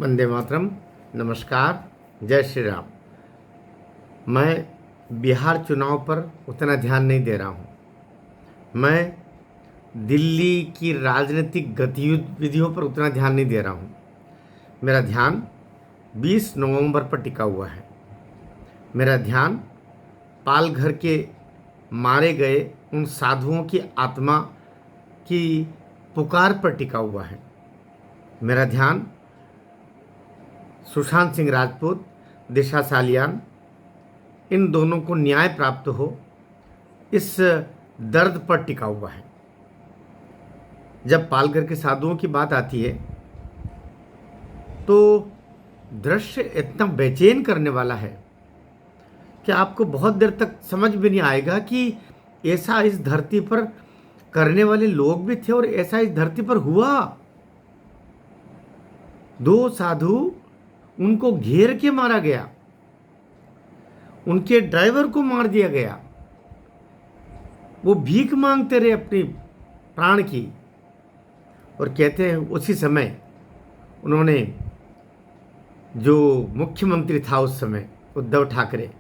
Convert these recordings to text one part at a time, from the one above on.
वंदे मातरम। नमस्कार। जय श्री राम। मैं बिहार चुनाव पर उतना ध्यान नहीं दे रहा हूँ। मैं दिल्ली की राजनीतिक गतिविधियों पर उतना ध्यान नहीं दे रहा हूँ। मेरा ध्यान 20 नवंबर पर टिका हुआ है। मेरा ध्यान पालघर के मारे गए उन साधुओं की आत्मा की पुकार पर टिका हुआ है। मेरा ध्यान सुशांत सिंह राजपूत, दिशा सालियान, इन दोनों को न्याय प्राप्त हो, इस दर्द पर टिका हुआ है। जब पालघर के साधुओं की बात आती है तो दृश्य इतना बेचैन करने वाला है कि आपको बहुत देर तक समझ भी नहीं आएगा कि ऐसा इस धरती पर करने वाले लोग भी थे और ऐसा इस धरती पर हुआ। दो साधु, उनको घेर के मारा गया, उनके ड्राइवर को मार दिया गया। वो भीख मांगते रहे अपनी प्राण की, और कहते हैं उसी समय उन्होंने, जो मुख्यमंत्री था उस समय उद्धव ठाकरे,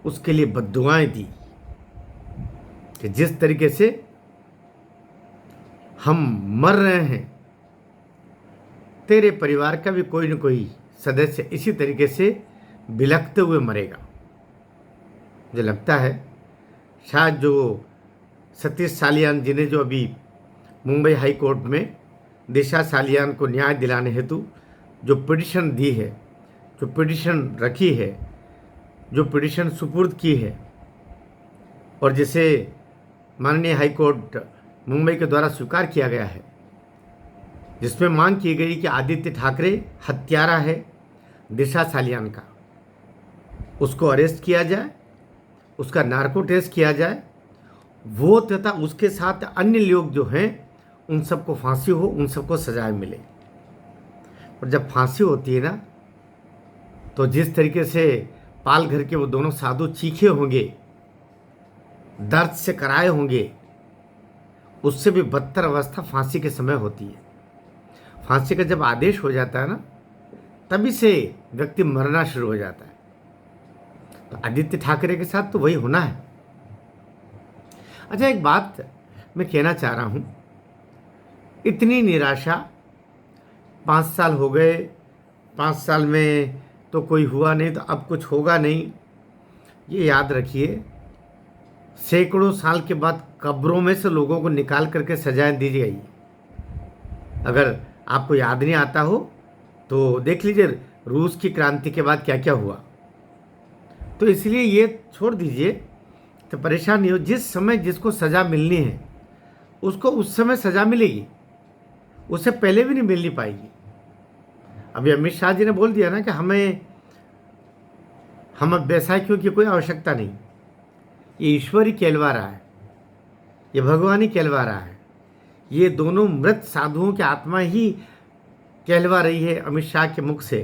उसके लिए बद्दुआएं दी कि जिस तरीके से हम मर रहे हैं, तेरे परिवार का भी कोई न कोई सदस्य इसी तरीके से बिलखते हुए मरेगा। मुझे लगता है शायद जो सतीश सालियान जी ने जो अभी मुंबई हाई कोर्ट में दिशा सालियान को न्याय दिलाने हेतु जो पिटिशन दी है, जो पिटिशन रखी है, जो पिटिशन सुपुर्द की है, और जिसे माननीय हाई कोर्ट मुंबई के द्वारा स्वीकार किया गया है, जिसमें मांग की गई कि आदित्य ठाकरे हत्यारा है दिशा सालियान का, उसको अरेस्ट किया जाए, उसका नार्को टेस्ट किया जाए, वो तथा उसके साथ अन्य लोग जो हैं उन सबको फांसी हो, उन सबको सजाएं मिले। और जब फांसी होती है ना, तो जिस तरीके से पालघर के वो दोनों साधु चीखे होंगे, दर्द से कराए होंगे, उससे भी बदतर अवस्था फांसी के समय होती है। फांसी का जब आदेश हो जाता है ना, तभी से व्यक्ति मरना शुरू हो जाता है। तो आदित्य ठाकरे के साथ तो वही होना है। अच्छा, एक बात मैं कहना चाह रहा हूँ, इतनी निराशा, 5 साल हो गए, 5 साल में तो कोई हुआ नहीं, तो अब कुछ होगा नहीं, ये याद रखिए। सैकड़ों साल के बाद कब्रों में से लोगों को निकाल करके सजाएं दी गई। अगर आपको याद नहीं आता हो तो देख लीजिए रूस की क्रांति के बाद क्या क्या हुआ। तो इसलिए ये छोड़ दीजिए, तो परेशान नहीं हो। जिस समय जिसको सज़ा मिलनी है उसको उस समय सज़ा मिलेगी, उससे पहले भी नहीं मिलनी पाएगी। अभी अमित शाह जी ने बोल दिया ना कि हम अब वैसाखियों की कोई आवश्यकता नहीं। ये ईश्वर ही कहलवा रहा है, ये भगवान ही कहलवा रहा है, ये दोनों मृत साधुओं की आत्मा ही कहलवा रही है अमित शाह के मुख से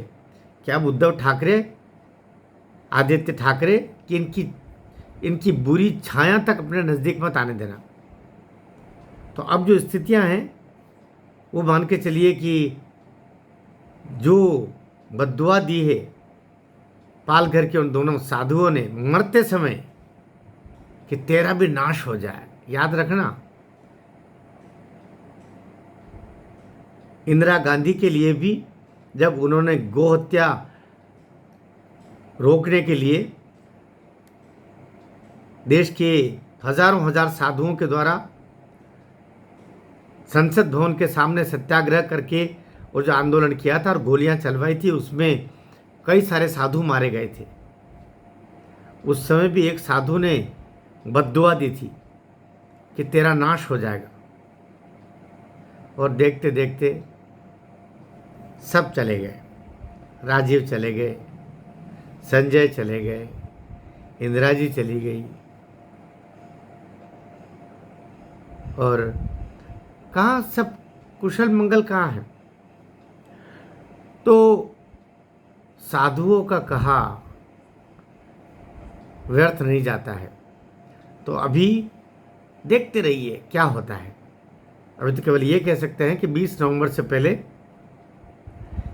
कि अब उद्धव ठाकरे, आदित्य ठाकरे कि इनकी बुरी छाया तक अपने नज़दीक मत आने देना। तो अब जो स्थितियां हैं वो मान के चलिए कि जो बद्दुआ दी है पालघर के उन दोनों साधुओं ने मरते समय कि तेरा भी नाश हो जाए, याद रखना। इंदिरा गांधी के लिए भी जब उन्होंने गौ हत्या रोकने के लिए देश के हजारों हजार साधुओं के द्वारा संसद भवन के सामने सत्याग्रह करके वो जो आंदोलन किया था और गोलियां चलवाई थी, उसमें कई सारे साधु मारे गए थे। उस समय भी एक साधु ने बद्दुआ दी थी कि तेरा नाश हो जाएगा, और देखते देखते सब चले गए। राजीव चले गए, संजय चले गए, इंदिरा जी चली गई, और कहाँ सब कुशल मंगल कहाँ है। तो साधुओं का कहा व्यर्थ नहीं जाता है। तो अभी देखते रहिए क्या होता है। अभी तो केवल ये कह सकते हैं कि 20 नवंबर से पहले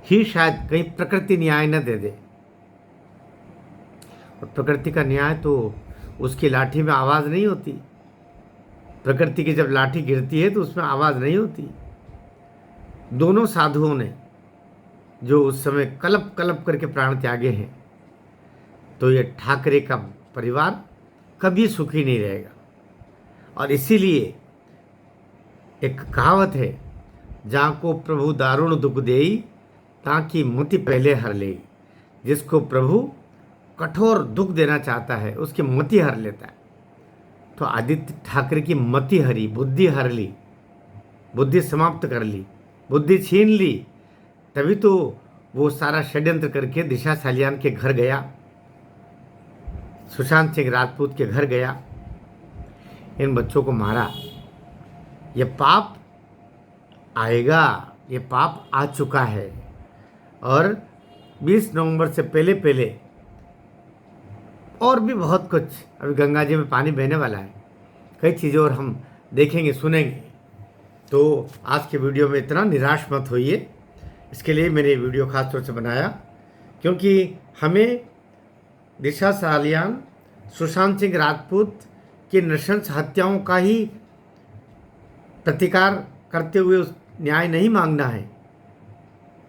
ही शायद कहीं प्रकृति न्याय न दे दे। और प्रकृति का न्याय तो उसकी लाठी में आवाज़ नहीं होती। प्रकृति की जब लाठी गिरती है तो उसमें आवाज़ नहीं होती। दोनों साधुओं ने जो उस समय कलप कलप करके प्राण त्यागे हैं, तो ये ठाकरे का परिवार कभी सुखी नहीं रहेगा। और इसीलिए एक कहावत है, जहाँ को प्रभु दारुण दुख देई ताकि मति पहले हर ले। जिसको प्रभु कठोर दुख देना चाहता है उसकी मति हर लेता है। तो आदित्य ठाकरे की मति हरी, बुद्धि हर ली, बुद्धि समाप्त कर ली, बुद्धि छीन ली। तभी तो वो सारा षड्यंत्र करके दिशा सालियान के घर गया, सुशांत सिंह राजपूत के घर गया, इन बच्चों को मारा। ये पाप आएगा, ये पाप आ चुका है। और 20 नवंबर से पहले पहले और भी बहुत कुछ, अभी गंगा जी में पानी बहने वाला है, कई चीज़ें और हम देखेंगे सुनेंगे। तो आज के वीडियो में इतना निराश मत होइए। इसके लिए मैंने ये वीडियो खास तौर से बनाया क्योंकि हमें दिशा सालियान, सुशांत सिंह राजपूत की नृशंस हत्याओं का ही प्रतिकार करते हुए उस न्याय नहीं मांगना है।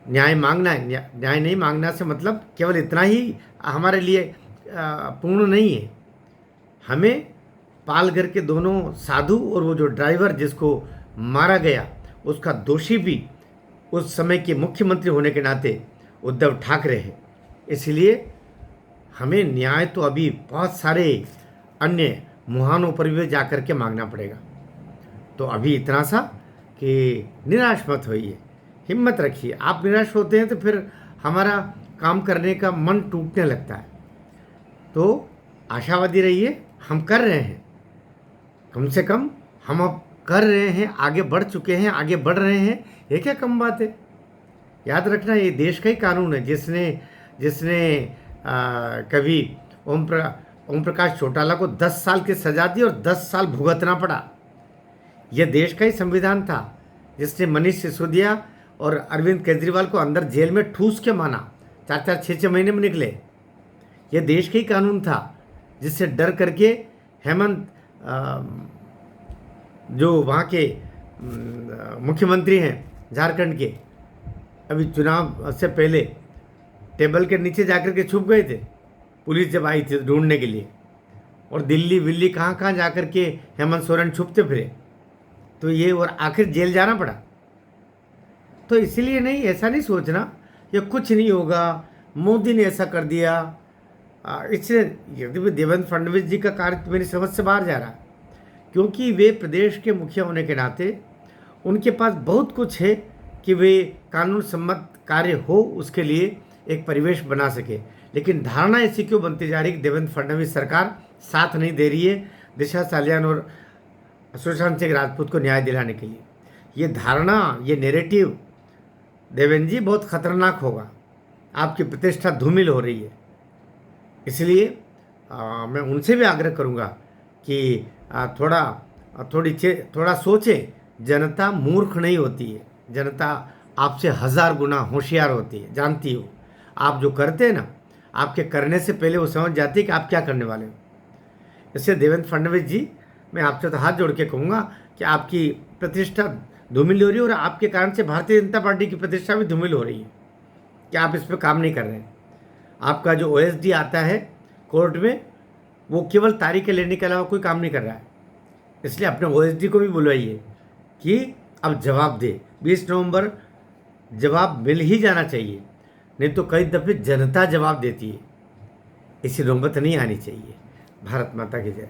न्याय मांगना है, न्याय नहीं मांगना से मतलब केवल इतना ही हमारे लिए पूर्ण नहीं है। हमें पालघर के दोनों साधु और वो जो ड्राइवर जिसको मारा गया उसका दोषी भी उस समय के मुख्यमंत्री होने के नाते उद्धव ठाकरे है। इसलिए हमें न्याय तो अभी बहुत सारे अन्य मुहानों पर भी जा कर के मांगना पड़ेगा। तो अभी इतना सा कि निराश मत होइए, हिम्मत रखिए। आप निराश होते हैं तो फिर हमारा काम करने का मन टूटने लगता है। तो आशावादी रहिए, हम कर रहे हैं, कम से कम हम अब कर रहे हैं, आगे बढ़ चुके हैं, आगे बढ़ रहे हैं। ये क्या कम बात है। याद रखना, ये देश का ही कानून है। जिसने कभी ओम प्रकाश चौटाला को 10 साल की सजा दी और 10 साल भुगतना पड़ा। यह देश का ही संविधान था जिसने मनीष सिसोदिया और अरविंद केजरीवाल को अंदर जेल में ठूस के माना, 4-4, 6-6 महीने में निकले। यह देश का ही कानून था जिससे डर करके हेमंत, जो वहाँ के मुख्यमंत्री हैं झारखंड के, अभी चुनाव से पहले टेबल के नीचे जाकर के छुप गए थे, पुलिस जब आई थी ढूंढने के लिए। और दिल्ली विल्ली कहाँ कहाँ जाकर के हेमंत सोरेन छुपते फिरे। तो ये और आखिर जेल जाना पड़ा। तो इसीलिए नहीं, ऐसा नहीं सोचना ये कुछ नहीं होगा, मोदी ने ऐसा कर दिया। इससे यदि देवेंद्र फडणवीस जी का कार्य मेरी समझ से बाहर जा रहा है, क्योंकि वे प्रदेश के मुखिया होने के नाते उनके पास बहुत कुछ है कि वे कानून सम्मत कार्य हो उसके लिए एक परिवेश बना सके। लेकिन धारणा ऐसी क्यों बनती जा रही कि देवेंद्र फडणवीस सरकार साथ नहीं दे रही है दिशा सालियान और सुशांत सिंह राजपूत को न्याय दिलाने के लिए। ये धारणा, ये नैरेटिव देवेंद्र जी बहुत खतरनाक होगा। आपकी प्रतिष्ठा धूमिल हो रही है। इसलिए मैं उनसे भी आग्रह करूंगा कि थोड़ा सोचें। जनता मूर्ख नहीं होती है, जनता आपसे 1000 गुना होशियार होती है, जानती हो। आप जो करते हैं ना, आपके करने से पहले वो समझ जाती है कि आप क्या करने वाले हो। इससे देवेंद्र फडणवीस जी, मैं आपसे तो हाथ जोड़ के कहूँगा कि आपकी प्रतिष्ठा धूमिल हो रही है और आपके कारण से भारतीय जनता पार्टी की प्रतिष्ठा भी धूमिल हो रही है कि आप इस पर काम नहीं कर रहे हैं। आपका जो OSD आता है कोर्ट में, वो केवल तारीखें लेने के अलावा कोई काम नहीं कर रहा है। इसलिए अपने OSD को भी बुलवाइए कि अब जवाब दे। 20 नवंबर जवाब मिल ही जाना चाहिए, नहीं तो कई दफ़े जनता जवाब देती है। ऐसी नौबत नहीं आनी चाहिए। भारत माता की जय।